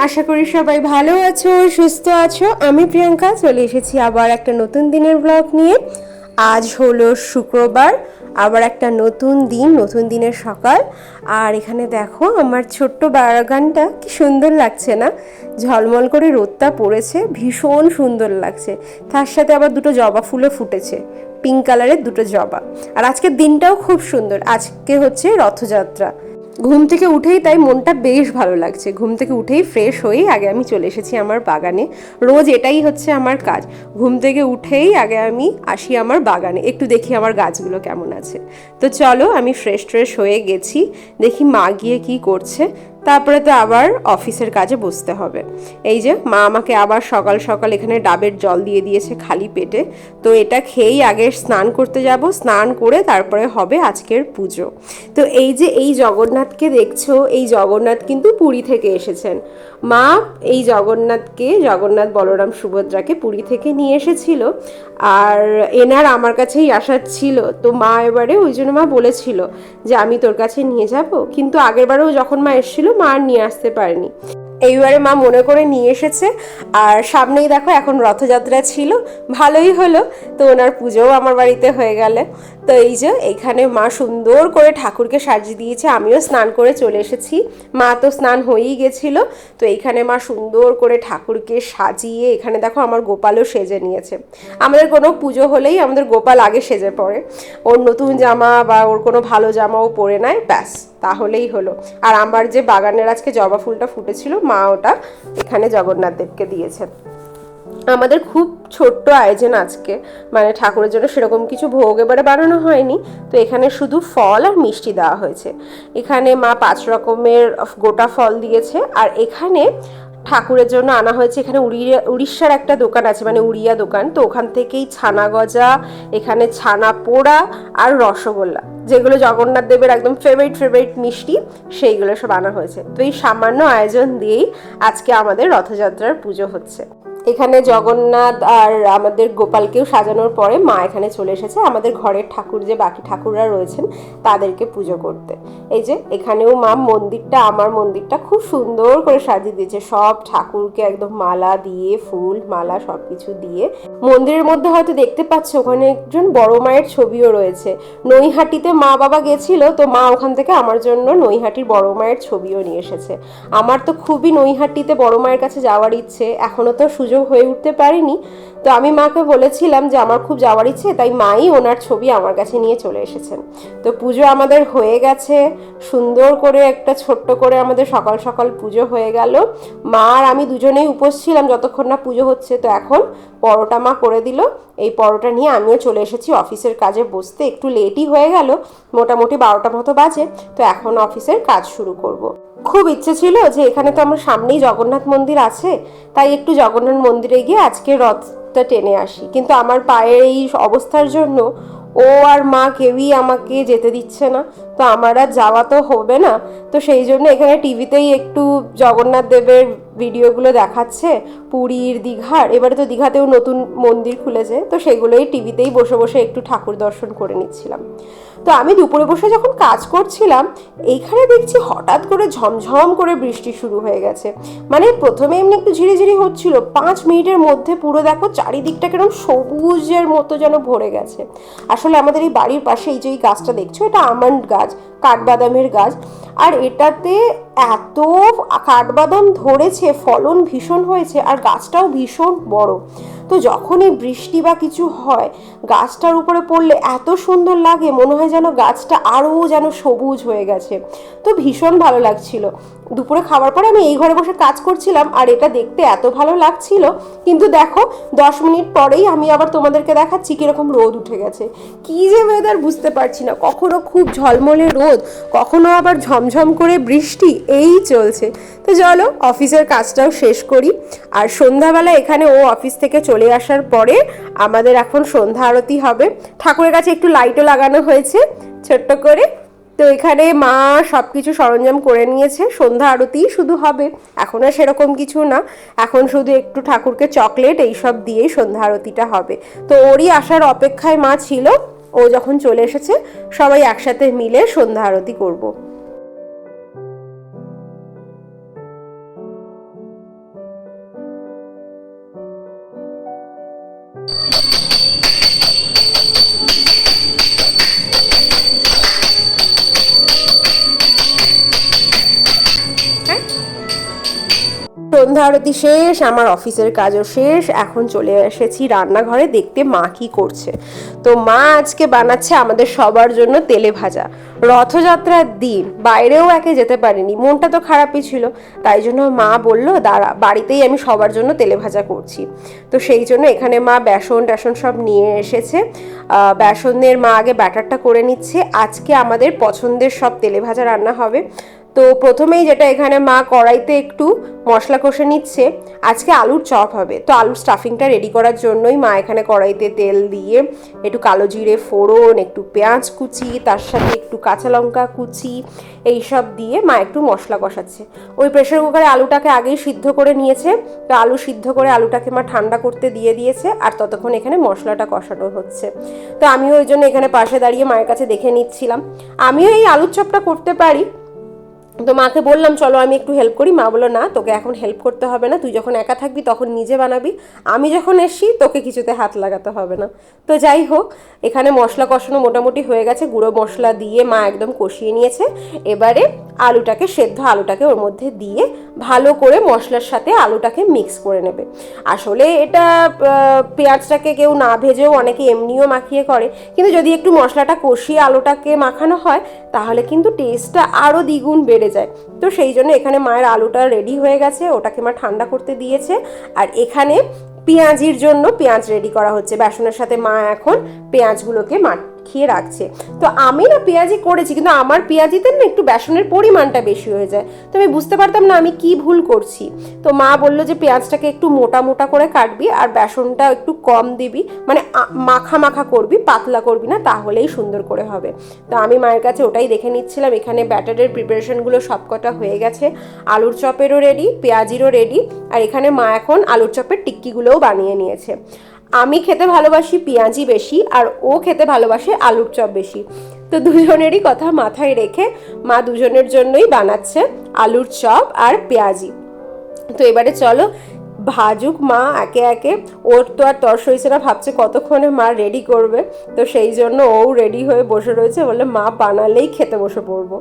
আশা করি সবাই ভালো আছো, সুস্থ আছো। আমি প্রিয়াঙ্কা চলে এসেছি আবার একটা নতুন দিনের ব্লগ নিয়ে। আজ হলো শুক্রবার, আবার একটা নতুন দিন, নতুন দিনের সকাল। আর এখানে দেখো আমার ছোট্ট বাগানটা কি সুন্দর লাগছে না? ঝলমল করে রোদটা পড়েছে, ভীষণ সুন্দর লাগছে। তার সাথে আবার দুটো জবা ফুলও ফুটেছে, পিঙ্ক কালারের দুটো জবা। আর আজকের দিনটাও খুব সুন্দর, আজকে হচ্ছে রথযাত্রা। ঘুম থেকে উঠেই তাই মনটা বেশ ভালো লাগছে। ঘুম থেকে উঠেই ফ্রেশ হয়েই আগে আমি চলে এসেছি আমার বাগানে। রোজ এটাই হচ্ছে আমার কাজ, ঘুম থেকে উঠেই আগে আমি আসি আমার বাগানে, একটু দেখি আমার গাছগুলো কেমন আছে। তো চলো, আমি ফ্রেশ হয়ে গেছি, দেখি মা গিয়ে কি করছে। তারপরে তো আবার অফিসের কাজে বসতে হবে। এই যে মা আমাকে আবার সকাল সকাল এখানে ডাবের জল দিয়ে দিয়েছে খালি পেটে। তো এটা খেয়েই আগে স্নান করতে যাব, স্নান করে তারপরে হবে আজকের পুজো। তো এই যে এই জগন্নাথকে দেখছো, এই জগন্নাথ কিন্তু পুরী থেকে এসেছেন। মা এই জগন্নাথ বলরাম সুভদ্রাকে পুরী থেকে নিয়ে এসেছিল। আর এনার আমার কাছেই আসার ছিল, তো মা এবারে ওই জন্য মা বলেছিল যে আমি তোর কাছে নিয়ে যাব। কিন্তু আগেরবারেও যখন মা এসেছিল মা আর নিয়ে আসতে পারেনি, এইবারে মা মনে করে নিয়ে এসেছে। আর সামনেই দেখো এখন রথযাত্রা ছিল, ভালোই হলো। তো ওনার পুজোও আমার বাড়িতে হয়ে গেলে। তো এই যে এইখানে মা সুন্দর করে ঠাকুরকে সাজিয়ে দিয়েছে, আমিও স্নান করে চলে এসেছি। মা তো স্নান হয়েই গেছিলো। তো এইখানে মা সুন্দর করে ঠাকুরকে সাজিয়ে, এখানে দেখো আমার গোপালও সেজে নিয়েছে। আমাদের কোনো পুজো হলেই আমাদের গোপাল আগে সেজে পড়ে, ওর নতুন জামা বা ওর কোনো ভালো জামাও পরে নেয়, ব্যাস তাহলেই হলো। আর আমার যে বাগানের আজকে জবা ফুলটা ফুটেছিল, মা ওটা এখানে জগন্নাথ দেবকে দিয়েছেন। আমাদের খুব ছোট্ট আয়োজন আজকে, মানে ঠাকুরের জন্য সেরকম কিছু ভোগ এবারে বানানো হয়নি। তো এখানে শুধু ফল আর মিষ্টি দেওয়া হয়েছে। এখানে মা 5 রকমের গোটা ফল দিয়েছে। আর এখানে ঠাকুরের জন্য আনা হয়েছে, এখানে উড়িষ্যার একটা দোকান আছে, মানে উড়িয়া দোকান, তো ওখান থেকেই ছানা গজা, এখানে ছানা পোড়া আর রসগোল্লা, যেগুলো জগন্নাথ দেবের একদম ফেভারিট মিষ্টি, সেইগুলো সব আনা হয়েছে। তো এই সামান্য আয়োজন দিয়েই আজকে আমাদের রথযাত্রার পুজো হচ্ছে। এখানে জগন্নাথ আর আমাদের গোপালকেও সাজানোর পরে মা এখানে চলে এসেছে আমাদের ঘরের ঠাকুর, যে বাকি ঠাকুররা রয়েছেন তাদেরকে পুজো করতে। এই যে এখানেও মা মন্দিরটা, আমার মন্দিরটা খুব সুন্দর করে সাজিয়ে দিয়েছে, সব ঠাকুরকে একদম মালা দিয়ে, ফুল মালা সব কিছু দিয়ে। মন্দিরের মধ্যে হয়তো দেখতে পাচ্ছ ওখানে একজন বড় মায়ের ছবিও রয়েছে। নৈহাটিতে মা বাবা গেছিল, তো মা ওখান থেকে আমার জন্য নৈহাটির বড় মায়ের ছবিও নিয়ে এসেছে। আমার তো খুবই নৈহাটিতে বড় মায়ের কাছে যাওয়ার ইচ্ছে, এখনো তো সুযোগ হয়ে উঠতে পারিনি। তো আমি মাকে বলেছিলাম যে আমার খুব যাওয়ার ইচ্ছে, তাই মাই ওনার ছবি আমার কাছে নিয়ে চলে এসেছেন। তো পুজো আমাদের হয়ে গেছে, সুন্দর করে একটা ছোট্ট করে আমাদের সকাল সকাল পুজো হয়ে গেল। মা আর আমি দুজনেই উপোস ছিলাম যতক্ষণ না পুজো হচ্ছে। তো এখন পরোটা মা করে দিল, এই পরোটা নিয়ে আমিও চলে এসেছি অফিসের কাজে বসতে। একটু লেটই হয়ে গেল, মোটামুটি 12টা মতো বাজে। তো এখন অফিসের কাজ শুরু করব। খুব ইচ্ছে ছিল যে এখানে তো আমার সামনেই জগন্নাথ মন্দির আছে, তাই একটু জগন্নাথ মন্দিরে গিয়ে আজকে রথটা টেনে আসি। কিন্তু আমার পায়ের এই অবস্থার জন্য ও আর মা কেউই আমাকে যেতে দিচ্ছে না, তো আমার আর যাওয়া তো হবে না। তো সেই জন্য এখানে টিভিতেই একটু জগন্নাথ দেবের ভিডিওগুলো দেখাচ্ছে, পুরীর, দীঘার। এবারে তো দীঘাতেও নতুন মন্দির খুলেছে, তো সেগুলোই টিভিতেই বসে বসে একটু ঠাকুর দর্শন করে নিচ্ছিলাম। তো আমি দুপুরে বসে যখন কাজ করছিলাম, এইখানে দেখছি হঠাৎ করে ঝমঝম করে বৃষ্টি শুরু হয়ে গেছে। মানে প্রথমে এমনি একটু ঝিরিঝিরি হচ্ছিল, 5 মিনিটের মধ্যে পুরো দেখো চারিদিকটা কিরকম সবুজের মতো যেন ভরে গেছে। আসলে আমাদের এই বাড়ির পাশে এই যে এই গাছটা দেখছো, এটা আমন্ড গাছ, কাঠবাদামের গাছ। আর এটাতে এত কাঠবাদাম ধরেছে, ফলন ভীষণ হয়েছে, আর গাছটাও ভীষণ বড়। তো যখনই বৃষ্টি বা কিছু হয়, গাছটার উপরে পড়লে এত সুন্দর লাগে, মনে হয় যেন গাছটা আরও যেন সবুজ হয়ে গেছে। তো ভীষণ ভালো লাগছিল। দুপুরে খাওয়ার পরে আমি এই ঘরে বসে কাজ করছিলাম, আর এটা দেখতে এত ভালো লাগছিল। কিন্তু দেখো 10 মিনিট পরেই আমি আবার তোমাদেরকে দেখাচ্ছি কিরকম রোদ উঠে গেছে। কি যে ওয়েদার বুঝতে পারছি না, কখনো খুব ঝলমলে রোদ, কখনো আবার ঝমঝম করে বৃষ্টি, এই চলছে। তো চলো অফিসের কাজটাও শেষ করি। আর সন্ধ্যাবেলা এখানে ও অফিস থেকে চলে আসার পরে আমাদের এখন সন্ধ্যা আরতি হবে। ঠাকুরের কাছে একটু লাইটও লাগানো হয়েছে ছোট্ট করে। তো এখানে মা সব কিছু সরঞ্জাম করে নিয়েছে, সন্ধ্যা আরতি শুধু হবে, এখন আর সেরকম কিছু না। এখন শুধু একটু ঠাকুরকে চকলেট এইসব দিয়েই সন্ধ্যা আরতিটা হবে। তো ওরই আসার অপেক্ষায় মা ছিল, ও যখন চলে এসেছে সবাই একসাথে মিলে সন্ধ্যা আরতি করব। সন্ধ্যা আরতি শেষ, আমার অফিসের কাজও শেষ, এখন চলে এসেছি রান্নাঘরে দেখতে মা কি করছে। তো মা আজকে বানাচ্ছে আমাদের সবার জন্য তেলে ভাজা। রথযাত্রার দিন বাইরেও একে যেতে পারিনি, মনটা তো খারাপই ছিল, তাই জন্য মা বলল দাঁড়া বাড়িতেই আমি সবার জন্য তেলে ভাজা করছি। তো সেই জন্য এখানে মা বেসন টেসন সব নিয়ে এসেছে। বেসনের মা আগে ব্যাটারটা করে নিচ্ছে। আজকে আমাদের পছন্দের সব তেলে ভাজা রান্না হবে। তো প্রথমেই যেটা এখানে মা কড়াইতে একটু মশলা কষে নিচ্ছে, আজকে আলুর চপ হবে। তো আলুর স্টাফিংটা রেডি করার জন্যই মা এখানে কড়াইতে তেল দিয়ে একটু কালো জিরে ফোড়ন, একটু পেঁয়াজ কুচি, তার সাথে একটু কাঁচা লঙ্কা কুচি এইসব দিয়ে মা একটু মশলা কষাচ্ছে। ওই প্রেশার কুকারে আলুটাকে আগেই সিদ্ধ করে নিয়েছে। তো আলু সিদ্ধ করে আলুটাকে মা ঠান্ডা করতে দিয়ে দিয়েছে, আর ততক্ষণ এখানে মশলাটা কষানো হচ্ছে। তো আমিও ওই জন্য এখানে পাশে দাঁড়িয়ে মায়ের কাছে দেখে নিচ্ছিলাম। আমিও এই আলুর চপটা করতে পারি। তো মাকে বললাম চলো আমি একটু হেল্প করি। মা বললো না, তোকে এখন হেল্প করতে হবে না, তুই যখন একা থাকবি তখন নিজে বানাবি, আমি যখন এসছি তোকে কিছুতে হাত লাগাতে হবে না। তো যাই হোক, এখানে মশলা কষানো মোটামুটি হয়ে গেছে, গুঁড়ো মশলা দিয়ে মা একদম কষিয়ে নিয়েছে। এবারে আলুটাকে সেদ্ধ আলুটাকে ওর মধ্যে দিয়ে ভালো করে মশলার সাথে আলুটাকে মিক্স করে নেবে। আসলে এটা পেঁয়াজটাকে কেউ না ভেজেও অনেকে এমনিও মাখিয়ে করে, কিন্তু যদি একটু মশলাটা কষিয়ে আলুটাকে মাখানো হয় তাহলে কিন্তু টেস্টটা আরও দ্বিগুণ বেড়ে যায়। তো সেই জন্য এখানে মায়ের আলুটা রেডি হয়ে গেছে, ওটাকে মা ঠান্ডা করতে দিয়েছে। আর এখানে পেঁয়াজির জন্য পেঁয়াজ রেডি করা হচ্ছে। বেসনের সাথে মা এখন পেঁয়াজগুলোকে মাখিয়ে রাখছে। তো আমি না পেঁয়াজি করেছি, কিন্তু আমার পেঁয়াজিতে না একটু বেসনের পরিমাণটা বেশি হয়ে যায়। তো আমি বুঝতে পারতাম না আমি কি ভুল করছি। তো মা বললো যে পেঁয়াজটাকে একটু মোটা মোটা করে কাটবি আর বেসনটা একটু কম দিবি, মানে মাখা মাখা করবি, পাতলা করবি না, তাহলেই সুন্দর করে হবে। তো আমি মায়ের কাছে ওটাই দেখে নিচ্ছিলাম। এখানে ব্যাটারের প্রিপারেশনগুলো সবকটা হয়ে গেছে, আলুর চপেরও রেডি, পেঁয়াজিরও রেডি, আর এখানে মা এখন আলুর চপের টিক্কিগুলোও বানিয়ে নিয়েছে। আমি খেতে ভালোবাসি পেঁয়াজি বেশি, আর ও খেতে ভালোবাসে আলুর চপ বেশি। তো দুজনেরই কথা মাথায় রেখে মা দুজনের জন্যই বানাচ্ছে আলুর চপ আর পেঁয়াজি। তো এবারে চলো ভাজুক মা একে একে। ওর তো আর তর সইছে না, ভাবছে কতক্ষণে মা রেডি করবে। তো সেই জন্য ও রেডি হয়ে বসে রয়েছে, বলে মা বানালেই খেতে বসে পড়বো।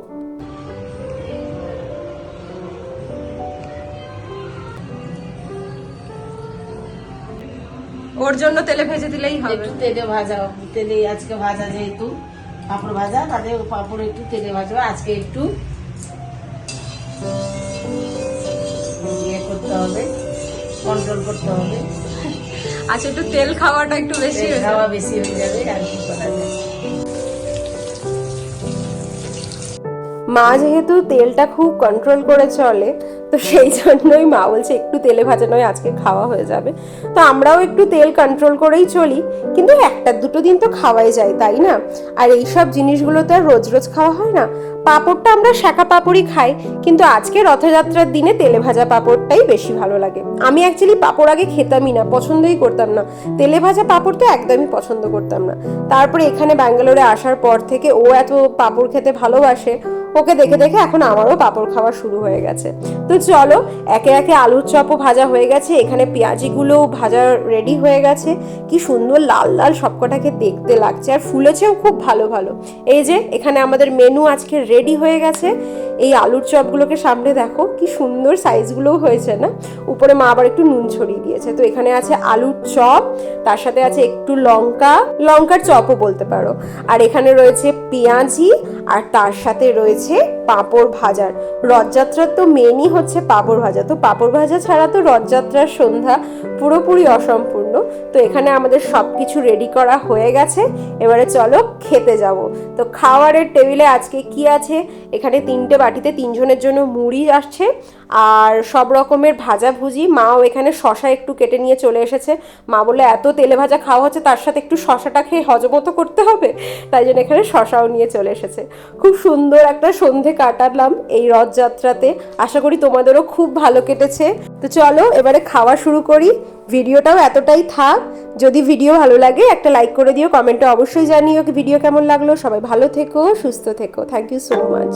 ওর জন্য তেলে ভেজে দিলেই হবে। তেলে ভাজা, তেলে আজকে ভাজা, যেহেতু পাঁপড় ভাজা, তাতে পাঁপড় একটু তেলে ভাজা। আজকে একটু ইয়ে করতে হবে, কন্ট্রোল করতে হবে। আচ্ছা, একটু তেল খাওয়াটা একটু বেশি খাওয়া বেশি হয়ে যাবে, আর কি করা যায়। মা যেহেতু তেলটা খুব কন্ট্রোল করে চলে, তো সেই জন্যই মা বলছে একটু তেলে ভাজা নয় আজকে খাওয়া হয়ে যাবে। তো আমরাও একটু তেল কন্ট্রোল করেই চলি, কিন্তু একটা দুটো দিন তো খাওয়াই যায়, তাই না? আর এইসব জিনিসগুলো তো আর রোজ রোজ খাওয়া হয় না। পাঁপড়টা আমরা শাঁকা পাঁপড়ই খাই, কিন্তু আজকে রথযাত্রার দিনে তেলে ভাজা পাঁপড়টাই বেশি ভালো লাগে। আমি অ্যাকচুয়ালি পাঁপড় আগে খেতামই না, পছন্দই করতাম না, তেলে ভাজা পাঁপড় তো একদমই পছন্দ করতাম না। তারপরে এখানে ব্যাঙ্গালোরে আসার পর থেকে ও এত পাঁপড় খেতে ভালোবাসে, ওকে দেখে দেখে এখন আমারও পাঁপড় খাওয়া শুরু হয়ে গেছে। তো চলো একে একে আলুর চপও ভাজা হয়ে গেছে, এখানে পেঁয়াজিগুলো ভাজা রেডি হয়ে গেছে। কি সুন্দর লাল লাল সবকটাকে দেখতে লাগছে, আর ফুলেছেও খুব ভালো ভালো। এই যে এখানে আমাদের মেনু আজকে রেডি হয়ে গেছে। এই আলুর চপগুলোকে সামনে দেখো কি সুন্দর সাইজগুলোও হয়েছে না। উপরে মা আবার একটু নুন ছড়িয়ে দিয়েছে। তো এখানে আছে আলুর চপ, তার সাথে আছে একটু লঙ্কার চপও বলতে পারো, আর এখানে রয়েছে পেঁয়াজি, আর তার সাথে রয়েছে পাঁপড় ভাজার। রথযাত্রার তো মেনই হচ্ছে পাঁপড় ভাজা, তো পাঁপড় ভাজা ছাড়া তো রথযাত্রার সন্ধ্যা পুরোপুরি অসম্পূর্ণ। তো এখানে আমাদের সব কিছু রেডি করা হয়ে গেছে, এবারে চলো খেতে যাব। তো খাওয়ারের টেবিলে আজকে কি আছে, এখানে 3টে বাটিতে 3 জনের জন্য মুড়ি আসছে, আর সব রকমের ভাজা ভুজি। মাও এখানে শশা একটু কেটে নিয়ে চলে এসেছে। মা বলে এত তেলে ভাজা খাওয়া হচ্ছে, তার সাথে একটু শশাটা খেয়ে হজমতো করতে হবে, তাই জন্য এখানে শশাও নিয়ে চলে এসেছে। খুব সুন্দর একটা সন্ধে কাটালাম এই রথযাত্রাতে, আশা করি তোমাদেরও খুব ভালো কেটেছে। তো চলো এবারে খাওয়া শুরু করি। ভিডিওটাও এতটাই থাক, যদি ভিডিও ভালো লাগে একটা লাইক করে দিও, কমেন্টে অবশ্যই জানিও ভিডিও কেমন লাগলো। সবাই ভালো থেকো, সুস্থ থেকো। Thank you so much.